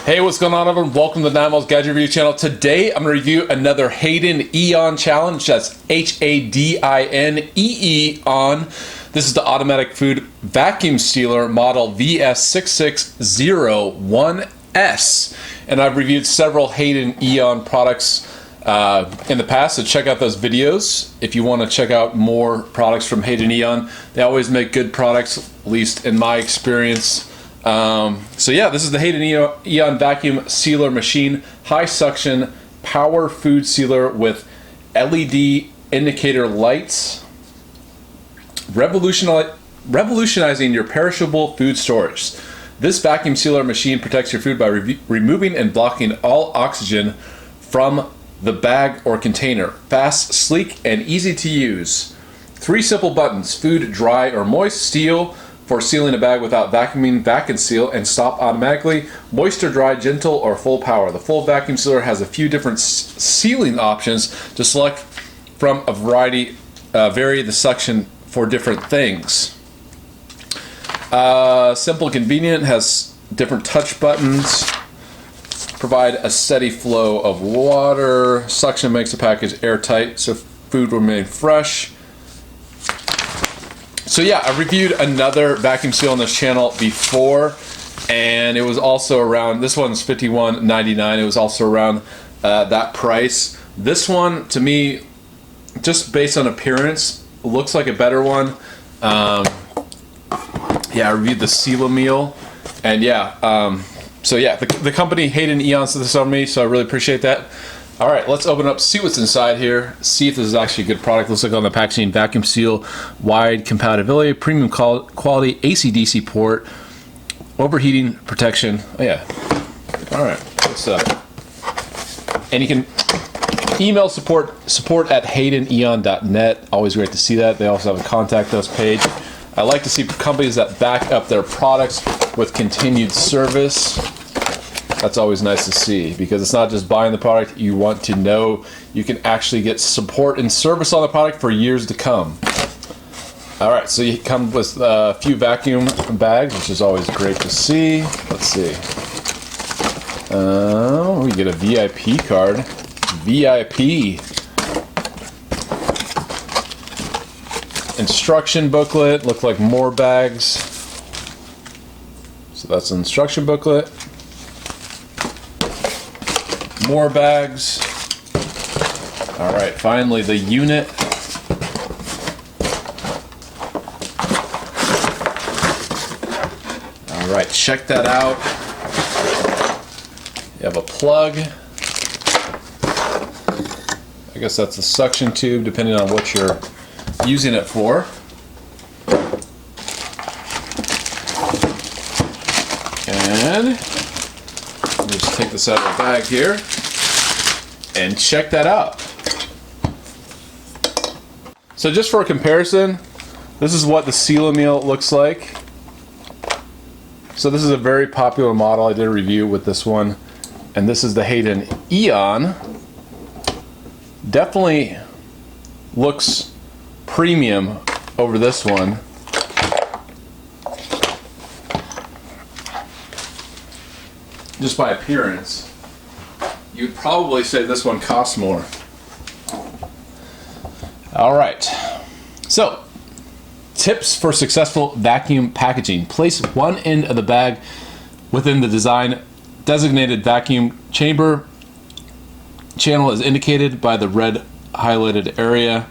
Hey, what's going on, everyone? Welcome to the HadinEEon Gadget Review channel. Today, I'm going to review another HadinEEon challenge. That's HadinEEon. This is the automatic food vacuum sealer model VS6601S. And I've reviewed several HadinEEon products in the past, so check out those videos if you want to check out more products from HadinEEon. They always make good products, at least in my experience. So yeah, this is the HadinEEon vacuum sealer machine, high suction power food sealer with LED indicator lights, revolutionizing your perishable food storage. This vacuum sealer machine protects your food by removing and blocking all oxygen from the bag or container. Fast, sleek, and easy to use. 3 simple buttons: food dry or moist, seal for sealing a bag without vacuuming, vac and seal, and stop automatically. Moist or dry, gentle, or full power. The full vacuum sealer has a few different sealing options to select from. A variety, vary the suction for different things. Simple, convenient, has different touch buttons. Provide a steady flow of water. Suction makes the package airtight so food will remain fresh. So yeah, I reviewed another vacuum seal on this channel before, and it was also around, this one's $51.99. It was also around that price. This one, to me, just based on appearance, looks like a better one. Yeah, I reviewed the HadinEEon, and yeah, so yeah, the company HadinEEon sent this on me, so I really appreciate that. All right, let's open up, see what's inside here, see if this is actually a good product. Looks like on the packaging: vacuum seal, wide compatibility, premium quality, AC/DC port, overheating protection. Oh yeah. All right. What's up? And you can email support at HadinEEon.net. Always great to see that. They also have a contact us page. I like to see companies that back up their products with continued service. That's always nice to see, because it's not just buying the product. You want to know you can actually get support and service on the product for years to come. All right, so you come with a few vacuum bags, which is always great to see. Let's see. We get a VIP card. VIP. Instruction booklet. Look like more bags. So that's an instruction booklet. More bags. All right, finally the unit. All right, check that out. You have a plug. I guess that's a suction tube, depending on what you're using it for. And just take this out of the bag here and check that out. So just for a comparison, this is what the HadinEEon looks like. So this is a very popular model. I did a review with this one, and this is the HadinEEon. Definitely looks premium over this one. Just by appearance, you'd probably say this one costs more. All right, so tips for successful vacuum packaging: place one end of the bag within the designated vacuum chamber. Channel is indicated by the red highlighted area,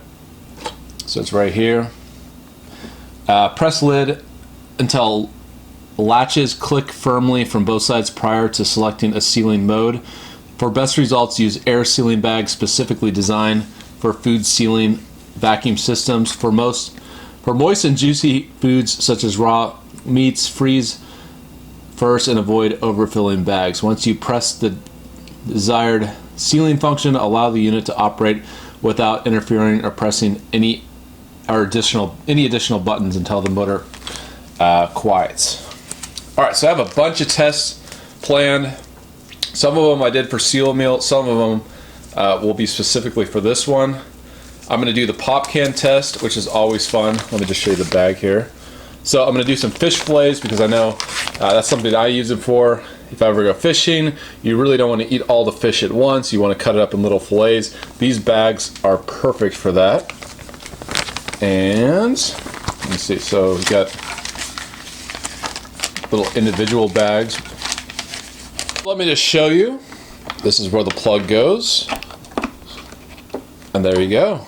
so it's right here. Press lid until latches click firmly from both sides prior to selecting a sealing mode. For best results, use air sealing bags specifically designed for food sealing vacuum systems. For moist and juicy foods such as raw meats, freeze first and avoid overfilling bags. Once you press the desired sealing function, allow the unit to operate without interfering or pressing any additional buttons until the motor quiets. All right, so I have a bunch of tests planned. Some of them I did for HadinEEon, some of them will be specifically for this one. I'm going to do the pop can test, which is always fun. Let me just show you the bag here. So I'm going to do some fish fillets because I know that's something I use it for. if I ever go fishing, you really don't want to eat all the fish at once. You want to cut it up in little fillets. These bags are perfect for that. And let me see, so we've got little individual bags. Let me just show you. This is where the plug goes. And there you go.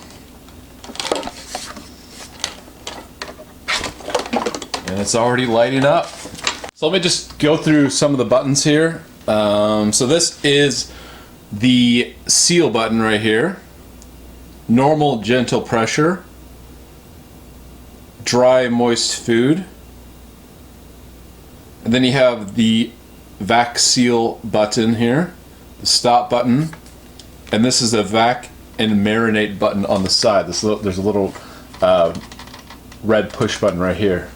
And it's already lighting up. So let me just go through some of the buttons here. So this is the seal button right here. Normal, gentle pressure. Dry, moist food. And then you have the vac seal button here. The stop button. And this is the vac and marinate button on the side. There's a little red push button right here.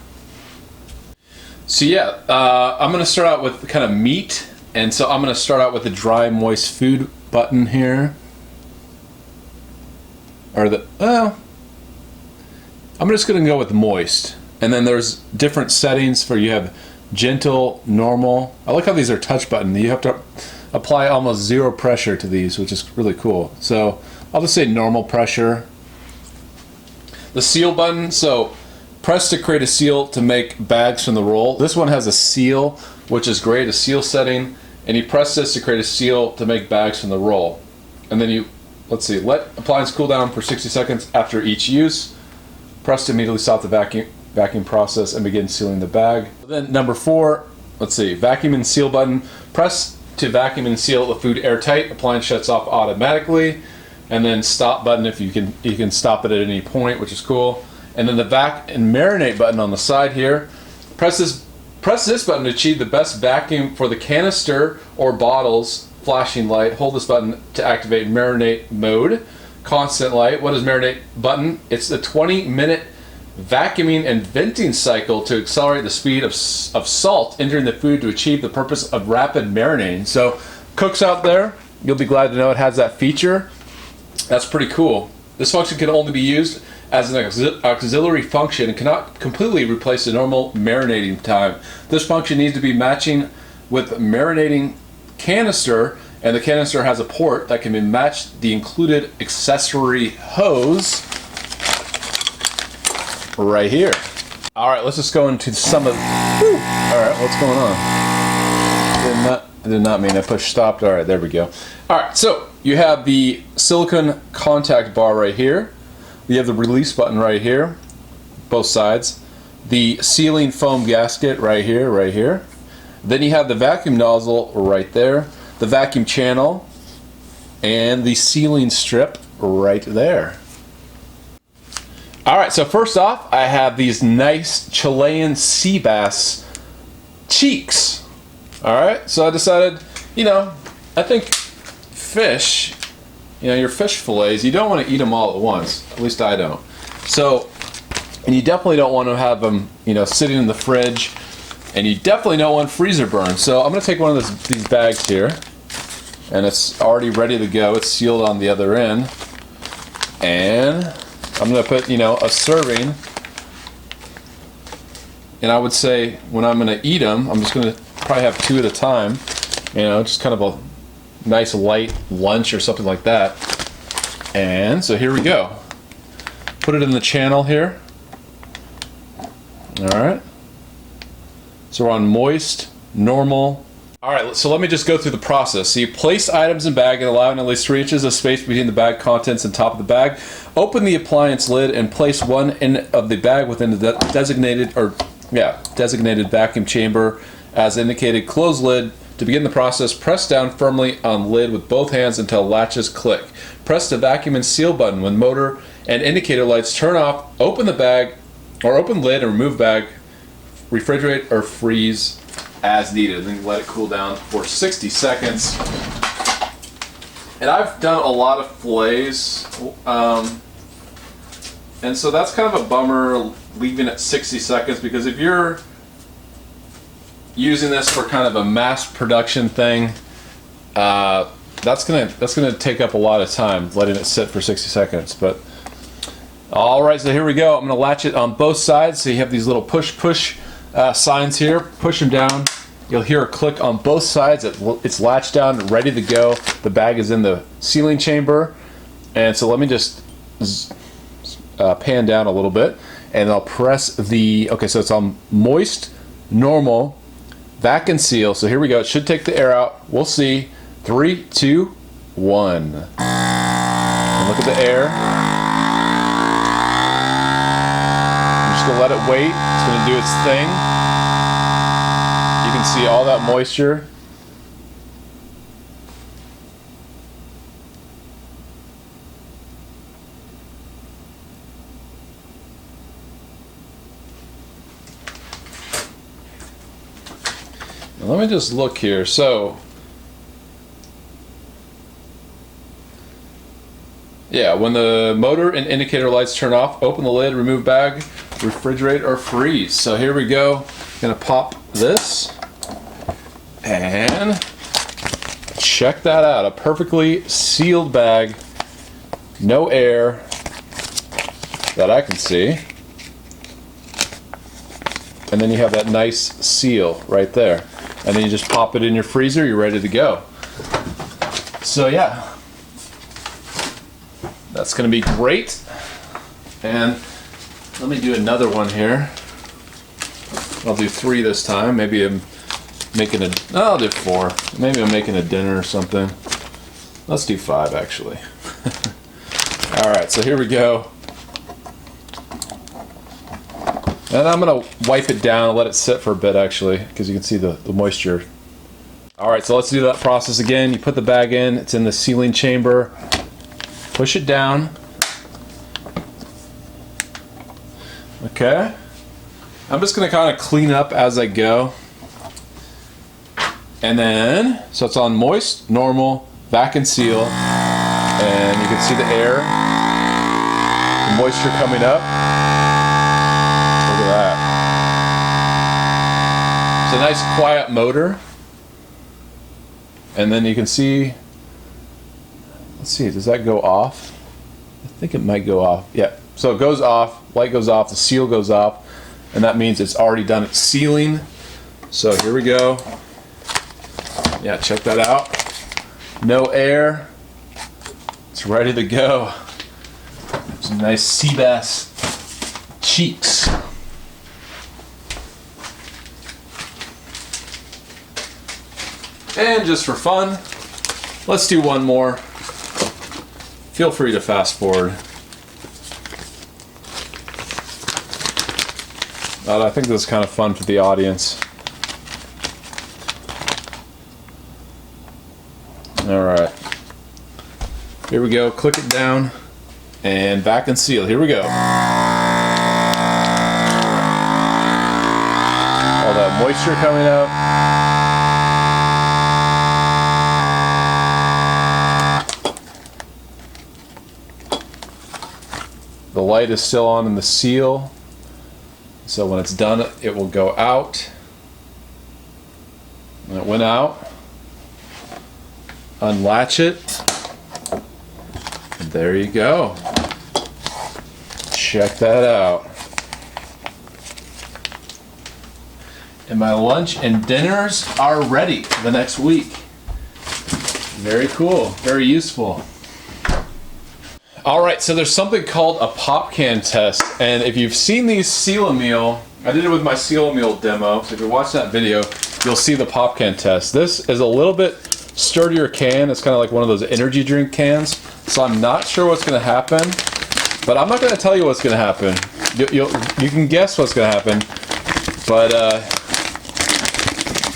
So yeah, I'm going to start out with kind of meat, and so I'm going to start out with the dry moist food button here. Or I'm just going to go with moist. And then there's different settings for, you have gentle, normal. I like how these are touch button. You have to apply almost zero pressure to these, which is really cool. So I'll just say normal pressure. The seal button, so press to create a seal to make bags from the roll. This one has a seal, which is great, a seal setting, and you press this to create a seal to make bags from the roll. And then you, let's see, let appliance cool down for 60 seconds after each use. Press to immediately stop the vacuum process and begin sealing the bag. Then number 4, let's see, vacuum and seal button. Press to vacuum and seal the food airtight. Appliance shuts off automatically. And then stop button, if you can stop it at any point, which is cool. And then the vac and marinate button on the side here. Press this button to achieve the best vacuum for the canister or bottles. Flashing light. Hold this button to activate marinate mode. Constant light. What is marinate button? It's the 20-minute vacuuming and venting cycle to accelerate the speed of salt entering the food to achieve the purpose of rapid marinating. So cooks out there, you'll be glad to know it has that feature. That's pretty cool. This function can only be used as an auxiliary function and cannot completely replace the normal marinating time. This function needs to be matching with marinating canister, and the canister has a port that can be matched the included accessory hose right here. All right, let's just go into some of. All right, what's going on? I did not mean I pushed stopped. All right, there we go. All right, so you have the silicone contact bar right here. You have the release button right here, both sides. The sealing foam gasket right here, right here. Then you have the vacuum nozzle right there, the vacuum channel, and the sealing strip right there. All right, so first off, I have these nice Chilean sea bass cheeks. All right, so I decided, I think fish, your fish fillets, you don't want to eat them all at once. At least I don't. So, and you definitely don't want to have them, sitting in the fridge, and you definitely don't want freezer burn. So I'm going to take one of these bags here, and it's already ready to go. It's sealed on the other end, and I'm going to put, a serving. And I would say when I'm going to eat them, I'm just going to probably have 2 at a time, just kind of a nice light lunch or something like that. And so here we go. Put it in the channel here. All right. So we're on moist, normal. All right, so let me just go through the process. So you place items in bag and allowing at least 3 inches of space between the bag contents and top of the bag. Open the appliance lid and place one end of the bag within the designated vacuum chamber as indicated. Close lid. To begin the process, press down firmly on lid with both hands until latches click. Press the vacuum and seal button when motor and indicator lights turn off. Open the bag or open lid and remove bag. Refrigerate or freeze as needed. Then let it cool down for 60 seconds. And I've done a lot of fillets, and so that's kind of a bummer leaving it 60 seconds, because if you're using this for kind of a mass production thing, that's gonna take up a lot of time letting it sit for 60 seconds. But all right, so here we go. I'm gonna latch it on both sides. So you have these little push signs here. Push them down, You'll hear a click on both sides. It's latched down, ready to go. The bag is in the sealing chamber. And so let me just pan down a little bit, and I'll press the, okay, so it's on moist, normal, vac and seal. So here we go. It should take the air out. We'll see. 3, 2, 1. And look at the air. I'm just gonna let it wait. It's gonna do its thing. You can see all that moisture. Let me just look here. So, yeah, when the motor and indicator lights turn off, open the lid, remove bag, refrigerate or freeze. So here we go. Gonna pop this and check that out. A perfectly sealed bag, no air that I can see. And then you have that nice seal right there. And then you just pop it in your freezer, you're ready to go. So yeah, that's gonna be great. And let me do another one here. I'll do 3 this time. Maybe I'm making I'll do 4. Maybe I'm making a dinner or something. Let's do 5 actually. All right, so here we go. And I'm gonna wipe it down and let it sit for a bit actually, because you can see the moisture. All right, so let's do that process again. You put the bag in, it's in the sealing chamber. Push it down. Okay. I'm just gonna kind of clean up as I go. And then, so it's on moist, normal, vac and seal. And you can see the air, the moisture coming up. Look at that. It's a nice quiet motor. And then you can see, let's see, does that go off? I think it might go off. Yeah, so it goes off, light goes off, the seal goes off, and that means it's already done its sealing. So here we go. Yeah, check that out. No air. It's ready to go. Some nice sea bass cheeks. And just for fun, let's do one more. Feel free to fast forward. I think this is kind of fun for the audience. All right. Here we go. Click it down and vac and seal. Here we go. All that moisture coming out. The light is still on in the seal, so when it's done it will go out. And it went out. Unlatch it, and there you go. Check that out. And my lunch and dinners are ready for the next week. Very cool, very useful. Alright, so there's something called a pop can test, and if you've seen these Seal-A-Meal, I did it with my Seal-A-Meal demo, so if you watch that video, you'll see the pop can test. This is a little bit sturdier can. It's kind of like one of those energy drink cans, so I'm not sure what's going to happen, but I'm not going to tell you what's going to happen. You can guess what's going to happen, but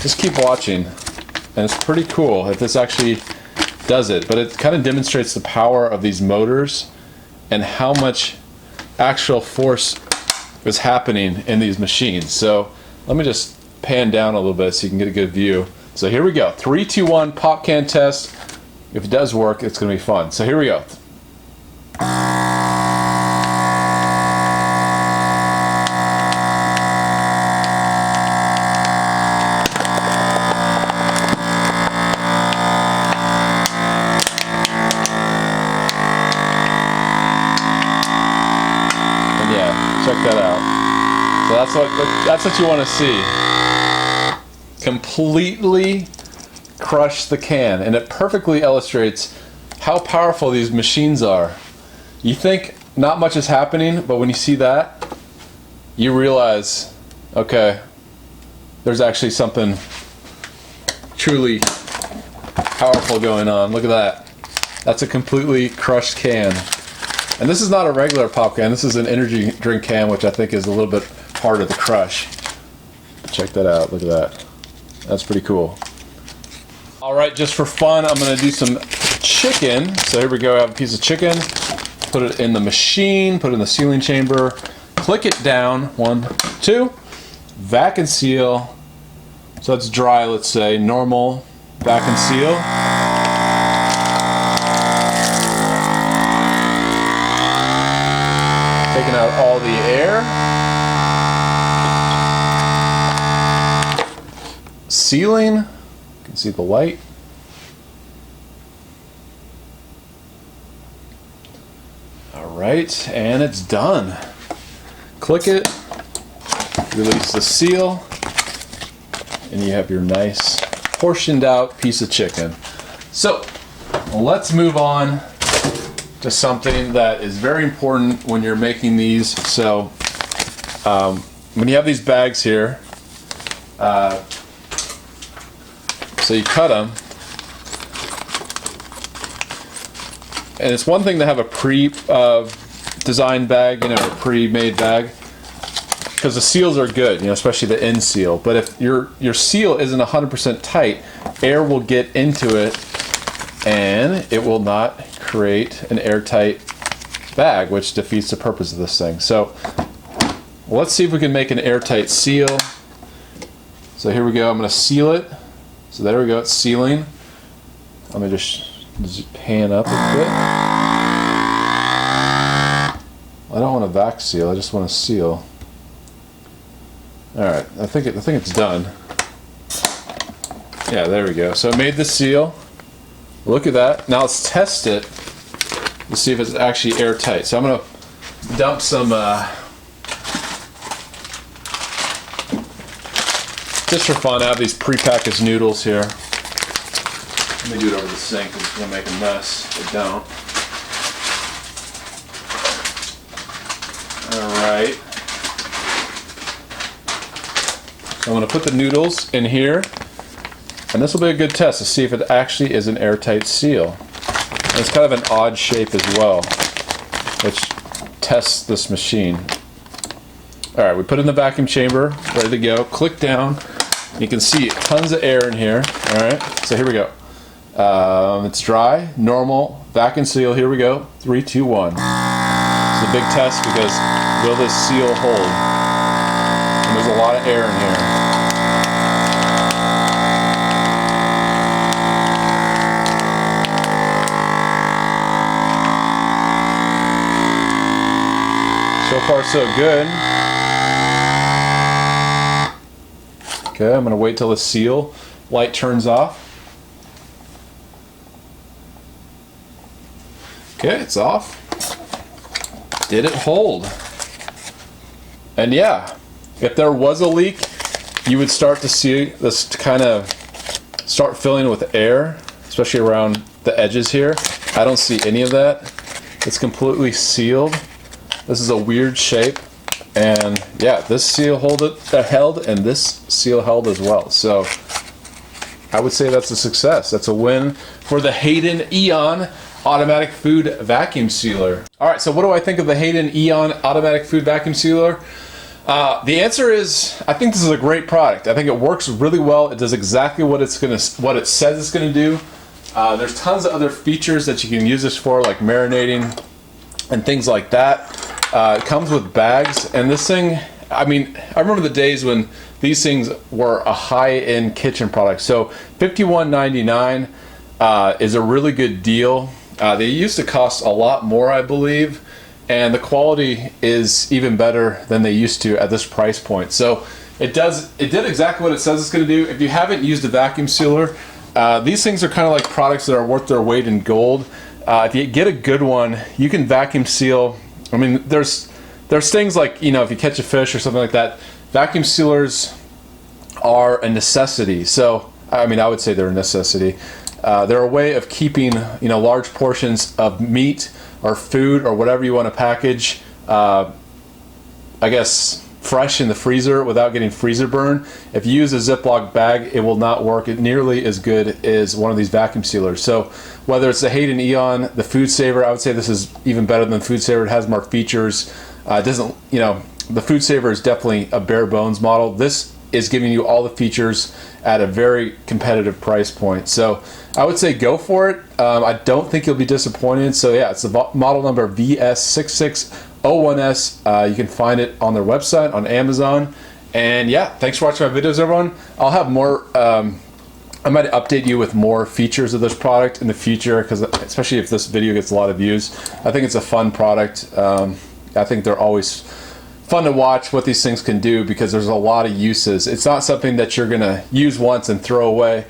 just keep watching, and it's pretty cool if this actually does it. But it kind of demonstrates the power of these motors and how much actual force is happening in these machines. So let me just pan down a little bit so you can get a good view. So here we go. 3, 2, 1, pop can test. If it does work, it's going to be fun. So here we go. And yeah, check that out. So that's what you want to see. completely crushed the can, and it perfectly illustrates how powerful these machines are. You think not much is happening, but when you see that, you realize, okay, there's actually something truly powerful going on. Look at that. That's a completely crushed can. And this is not a regular pop can, this is an energy drink can, which I think is a little bit harder to crush. Check that out, look at that. That's pretty cool. Alright, just for fun, I'm going to do some chicken. So here we go, I have a piece of chicken. Put it in the machine, put it in the sealing chamber, click it down, 1, 2, vac and seal. So it's dry, let's say, normal, vac and seal. Taking out all the air. Sealing, you can see the light. Alright, and it's done. Click it, release the seal, and you have your nice portioned out piece of chicken. So, let's move on to something that is very important when you're making these. So, when you have these bags here, so you cut them, and it's one thing to have a pre-designed bag, you know, a pre-made bag, because the seals are good, you know, especially the end seal. But if your seal isn't 100% tight, air will get into it, and it will not create an airtight bag, which defeats the purpose of this thing. So let's see if we can make an airtight seal. So here we go. I'm going to seal it. So there we go. It's sealing. Let me just pan up a bit. I don't want a vac seal. I just want to seal. All right. I think it's done. Yeah, there we go. So I made the seal. Look at that. Now let's test it to see if it's actually airtight. So I'm going to dump some, just for fun, I have these prepackaged noodles here. Let me do it over the sink because it's going to make a mess. But don't. Alright. So I'm going to put the noodles in here. And this will be a good test to see if it actually is an airtight seal. And it's kind of an odd shape as well, which tests this machine. Alright, we put it in the vacuum chamber, ready to go. Click down. You can see tons of air in here. Alright, so here we go. It's dry, normal, vac and seal. Here we go. 3, 2, 1. It's a big test because will this seal hold? And there's a lot of air in here. So far so good. Okay, I'm going to wait till the seal light turns off. Okay, it's off. Did it hold? And yeah, if there was a leak, you would start to see this kind of start filling with air, especially around the edges here. I don't see any of that. It's completely sealed. This is a weird shape, and yeah, this seal held, and this seal held as well. So I would say that's a success. That's a win for the HadinEEon automatic food vacuum sealer. All right, so what do I think of the HadinEEon automatic food vacuum sealer? The answer is, I think this is a great product. I think it works really well. It does exactly what it says it's gonna do. There's tons of other features that you can use this for, like marinating and things like that. It comes with bags, and this thing, I mean, I remember the days when these things were a high-end kitchen product. So $51.99 is a really good deal. They used to cost a lot more, I believe, and the quality is even better than they used to at this price point. So it did exactly what it says it's going to do. If you haven't used a vacuum sealer, these things are kind of like products that are worth their weight in gold. If you get a good one, you can vacuum seal. I mean, there's things like, you know, if you catch a fish or something like that, vacuum sealers are a necessity. So, I mean, I would say they're a necessity. They're a way of keeping, you know, large portions of meat or food or whatever you want to package, I guess, fresh in the freezer without getting freezer burn. If you use a Ziploc bag, it will not work nearly as good as one of these vacuum sealers. So whether it's the HadinEEon, the Food Saver, I would say this is even better than Food Saver. It has more features. It doesn't, you know, the Food Saver is definitely a bare bones model. This is giving you all the features at a very competitive price point. So I would say go for it. I don't think you'll be disappointed. So yeah, it's the model number VS6601S. You can find it on their website, on Amazon. And yeah, thanks for watching my videos, everyone. I'll have more, I might update you with more features of this product in the future, because especially if this video gets a lot of views. I think it's a fun product. I think they're always fun to watch what these things can do, because there's a lot of uses. It's not something that you're gonna use once and throw away,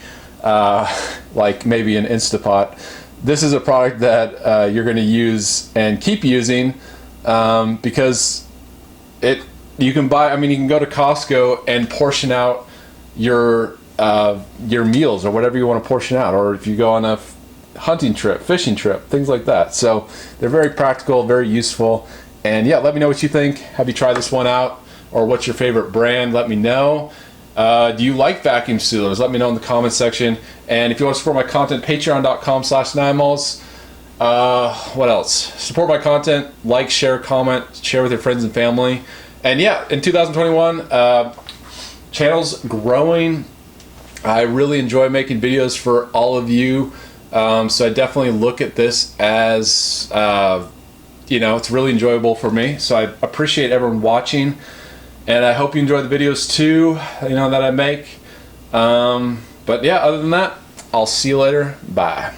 like maybe an Instapot. This is a product that you're gonna use and keep using, because you can buy, I mean, you can go to Costco and portion out your meals or whatever you want to portion out, or if you go on a hunting trip, fishing trip, things like that. So they're very practical, very useful. And yeah, let me know what you think. Have you tried this one out? Or what's your favorite brand? Let me know. Do you like vacuum sealers? Let me know in the comments section. And if you want to support my content, patreon.com/9malls. What else? Support my content, like, share, comment, share with your friends and family. And yeah, in 2021, channel's growing. I really enjoy making videos for all of you. So I definitely look at this as, you know, it's really enjoyable for me. So I appreciate everyone watching, and I hope you enjoy the videos too, you know, that I make. But yeah, other than that, I'll see you later. Bye.